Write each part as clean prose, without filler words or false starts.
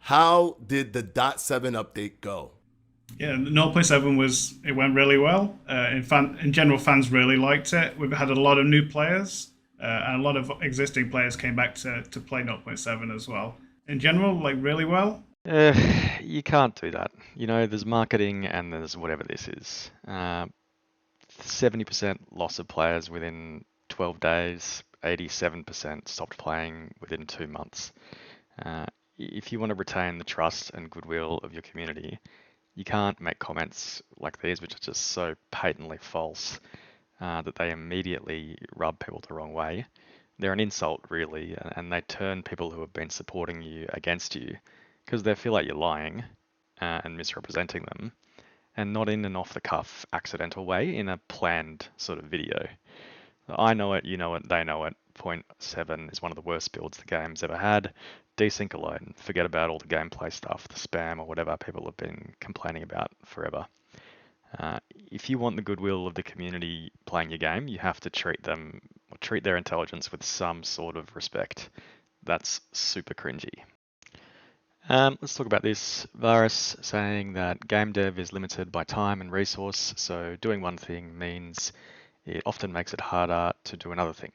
How did the .7 update go? Yeah, 0.7 it went really well. In general, fans really liked it. We've had a lot of new players, and a lot of existing players came back to play 0.7 as well. In general, like really well. You can't do that. There's marketing and there's whatever this is. 70% loss of players within 12 days, 87% stopped playing within 2 months. If you want to retain the trust and goodwill of your community, you can't make comments like these, which are just so patently false that they immediately rub people the wrong way. They're an insult, really, and they turn people who have been supporting you against you because they feel like you're lying and misrepresenting them, and not in an off-the-cuff accidental way, in a planned sort of video. I know it, you know it, they know it. Point 7 is one of the worst builds the game's ever had. Desync alone. Forget about all the gameplay stuff, the spam or whatever people have been complaining about forever. If you want the goodwill of the community playing your game, you have to treat them or treat their intelligence with some sort of respect. That's super cringy. Let's talk about this. Varus saying that game dev is limited by time and resource, so doing one thing means it often makes it harder to do another thing.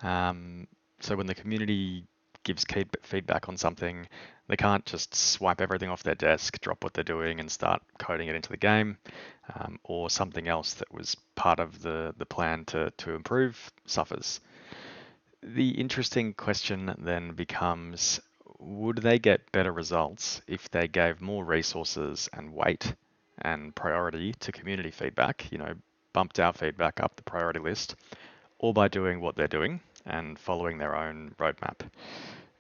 So when the community gives feedback on something, they can't just swipe everything off their desk, drop what they're doing, and start coding it into the game, or something else that was part of the plan to improve suffers. The interesting question then becomes, would they get better results if they gave more resources and weight and priority to community feedback, bumped our feedback up the priority list, or by doing what they're doing and following their own roadmap?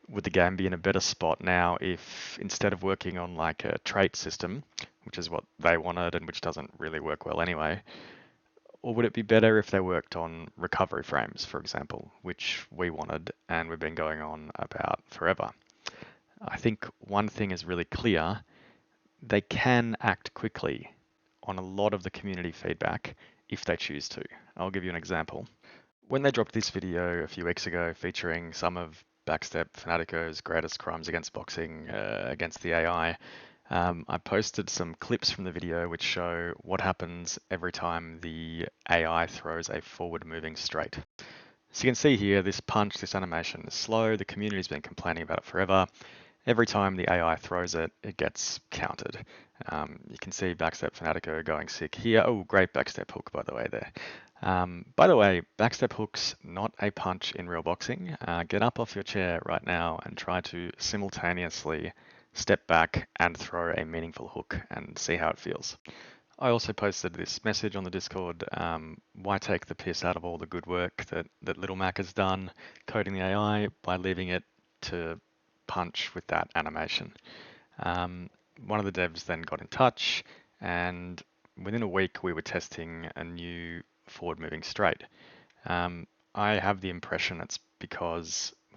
Would the game be in a better spot now if instead of working on like a trait system, which is what they wanted and which doesn't really work well anyway, or would it be better if they worked on recovery frames, for example, which we wanted and we've been going on about forever? I think one thing is really clear. They can act quickly on a lot of the community feedback if they choose to. I'll give you an example. When they dropped this video a few weeks ago featuring some of Backstep Fanatico's greatest crimes against boxing against the AI, I posted some clips from the video which show what happens every time the AI throws a forward-moving straight. So you can see here, this punch, this animation is slow. The community's been complaining about it forever. Every time the AI throws it, it gets counted. You can see Backstep Fanatico going sick here. Oh, great backstep hook, by the way, there. By the way, backstep hook's not a punch in real boxing. Get up off your chair right now and try to simultaneously step back and throw a meaningful hook and see how it feels. I also posted this message on the Discord. Why take the piss out of all the good work that Little Mac has done coding the AI by leaving it to punch with that animation? One of the devs then got in touch, and within a week we were testing a new forward moving straight. I have the impression it's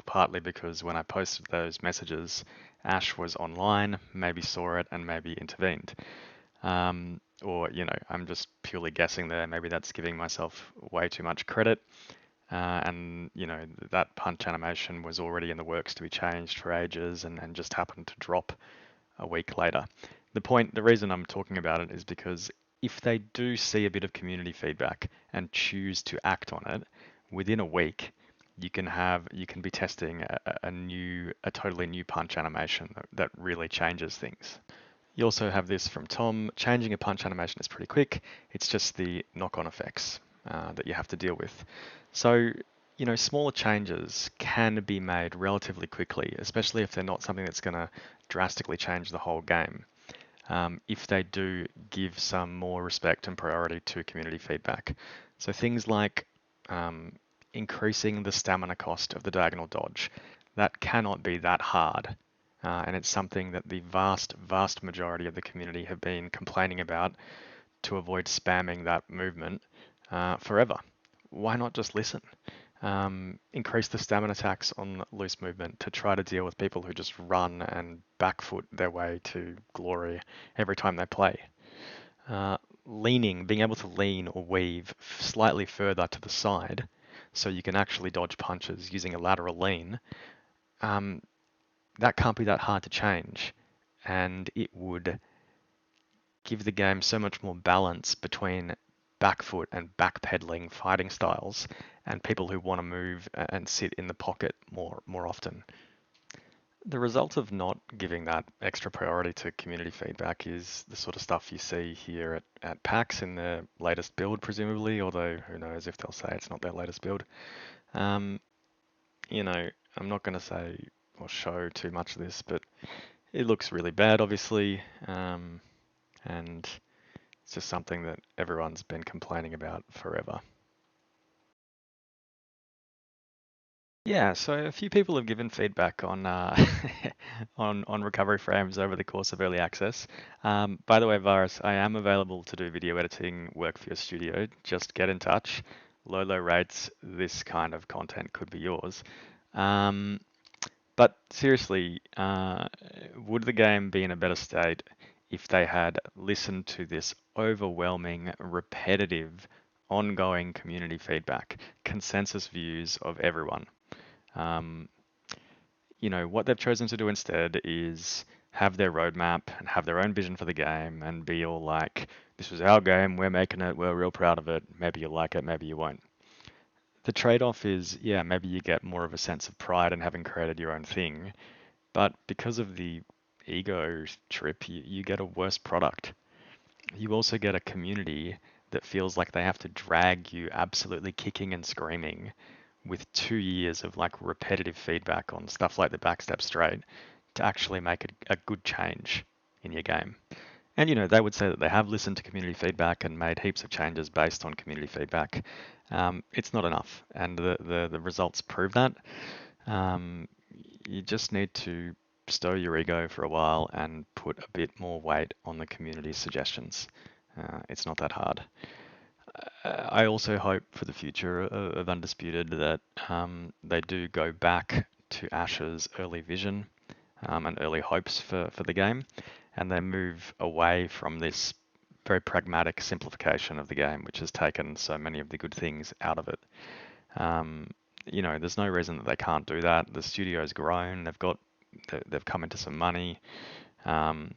partly because when I posted those messages, Ash was online, maybe saw it and maybe intervened. Or, I'm just purely guessing there. Maybe that's giving myself way too much credit. And, that punch animation was already in the works to be changed for ages and just happened to drop a week later. The reason I'm talking about it is because if they do see a bit of community feedback and choose to act on it, within a week, you can be testing a totally new punch animation that really changes things. You also have this from Tom. Changing a punch animation is pretty quick. It's just the knock-on effects that you have to deal with. So, smaller changes can be made relatively quickly, especially if they're not something that's going to drastically change the whole game. If they do give some more respect and priority to community feedback. So things like increasing the stamina cost of the diagonal dodge. That cannot be that hard. And it's something that the vast majority of the community have been complaining about to avoid spamming that movement forever. Why not just listen? Increase the stamina tax on loose movement to try to deal with people who just run and backfoot their way to glory every time they play. Being able to lean or weave slightly further to the side so you can actually dodge punches using a lateral lean. that can't be that hard to change, and it would give the game so much more balance between back foot and backpedaling fighting styles and people who want to move and sit in the pocket more often. The result of not giving that extra priority to community feedback is the sort of stuff you see here at PAX in their latest build, presumably, although who knows if they'll say it's not their latest build. Um, I'm not going to say or show too much of this, but it looks really bad, obviously, and it's just something that everyone's been complaining about forever. Yeah, so a few people have given feedback on on recovery frames over the course of early access. By the way, Virus, I am available to do video editing work for your studio. Just get in touch. Low rates, this kind of content could be yours. Um, but seriously, would the game be in a better state if they had listened to this overwhelming, repetitive, ongoing community feedback, consensus views of everyone? Um, what they've chosen to do instead is have their roadmap and have their own vision for the game and be all like, this was our game, we're making it, we're real proud of it, maybe you'll like it, maybe you won't. The trade-off is, yeah, maybe you get more of a sense of pride in having created your own thing, but because of the ego trip, you get a worse product. You also get a community that feels like they have to drag you absolutely kicking and screaming with 2 years of like repetitive feedback on stuff like the backstep straight to actually make a good change in your game. And they would say that they have listened to community feedback and made heaps of changes based on community feedback. It's not enough, and the results prove that. Um, you just need to stow your ego for a while and put a bit more weight on the community suggestions. It's not that hard. I also hope for the future of Undisputed that they do go back to Ash's early vision and early hopes for the game, and they move away from this very pragmatic simplification of the game, which has taken so many of the good things out of it. Um, there's no reason that they can't do that. The studio's grown. They've come into some money. Um,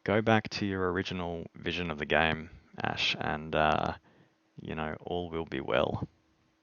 go back to your original vision of the game, Ash, and all will be well.